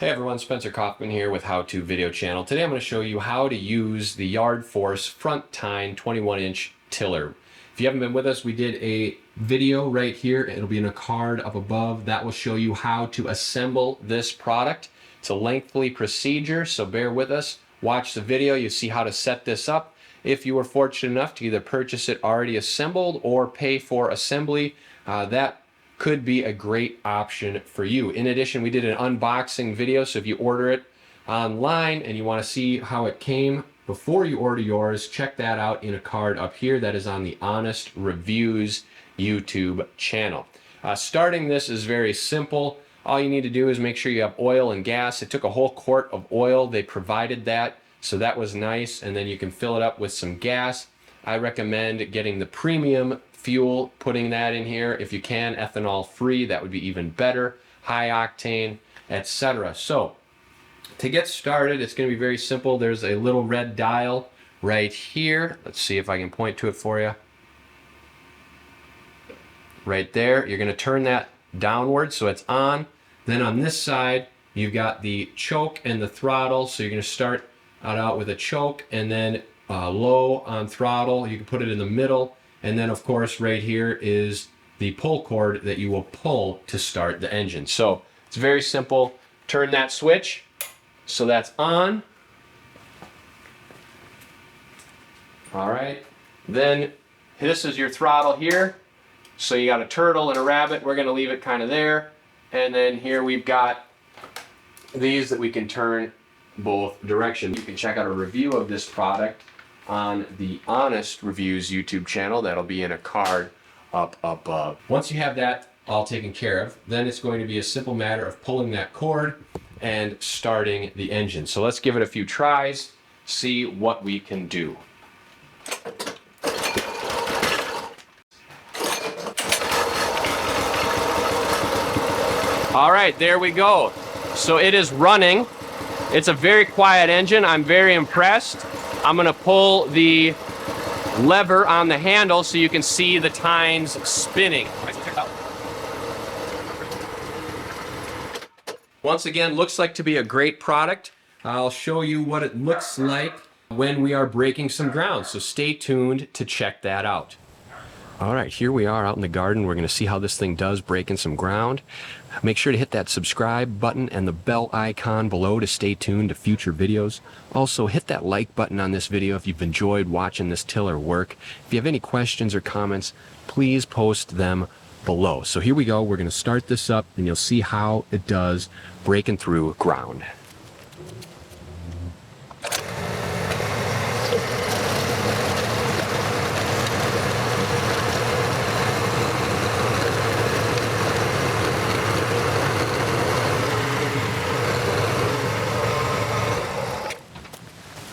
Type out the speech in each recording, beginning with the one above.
Hey everyone, Spencer Kaufman here with How To Video Channel. Today I'm going to show you how to use the Yard Force front tine 21-inch tiller. If you haven't been with us, we did a video right here. It'll be in a card up above. That will show you how to assemble this product. It's a lengthy procedure, so bear with us. Watch the video, you see how to set this up. If you were fortunate enough to either purchase it already assembled or pay for assembly, that could be a great option for you. In addition, we did an unboxing video, so if you order it online and you want to see how it came before you order yours, check that out in a card up here. That is on the Honest Reviews YouTube channel. Starting this is very simple. All you need to do is make sure you have oil and gas. It took a whole quart of oil. They provided that, so that was nice. And then you can fill it up with some gas. I recommend getting the premium fuel, putting that in here. If you can, ethanol free, that would be even better. High octane, etc. So to get started, it's going to be very simple. There's a little red dial right here. Let's see if I can point to it for you. Right there. You're going to turn that downward so it's on. Then on this side, you've got the choke and the throttle. So you're going to start out with a choke and then low on throttle. You can put it in the middle. And then, of course, right here is the pull cord that you will pull to start the engine. So it's very simple. Turn that switch so that's on. All right. Then this is your throttle here. So you got a turtle and a rabbit. We're going to leave it kind of there. And then here we've got these that we can turn both directions. You can check out a review of this product on the Honest Reviews YouTube channel. That'll be in a card up above. Once you have that all taken care of, then it's going to be a simple matter of pulling that cord and starting the engine. So let's give it a few tries, see what we can do. All right, there we go. So it is running. It's a very quiet engine. I'm very impressed. I'm going to pull the lever on the handle so you can see the tines spinning. Once again, looks like to be a great product. I'll show you what it looks like when we are breaking some ground, so stay tuned to check that out. All right, here we are out in the garden. We're going to see how this thing does breaking some ground. Make sure to hit that subscribe button and the bell icon below to stay tuned to future videos. Also, hit that like button on this video if you've enjoyed watching this tiller work. If you have any questions or comments, please post them below. So here we go. We're going to start this up and you'll see how it does breaking through ground.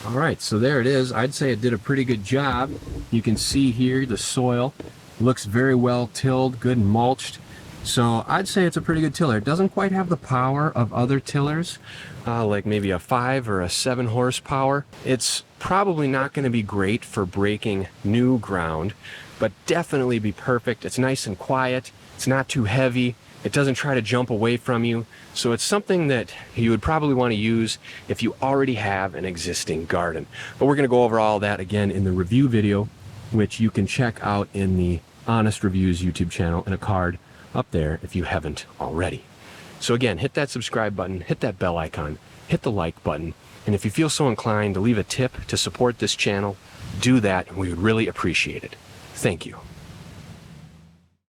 All right, so there it is. I'd say it did a pretty good job. You can see here the soil looks very well tilled, good and mulched. So I'd say it's a pretty good tiller. It doesn't quite have the power of other tillers, like maybe a 5 or a 7 horsepower. It's probably not going to be great for breaking new ground, but definitely be perfect. It's nice and quiet. It's not too heavy. It doesn't try to jump away from you. So it's something that you would probably want to use if you already have an existing garden. But we're going to go over all that again in the review video, which you can check out in the Honest Reviews YouTube channel in a card up there if you haven't already. So again, hit that subscribe button, hit that bell icon, hit the like button, and if you feel so inclined to leave a tip to support this channel, do that and we would really appreciate it. Thank you.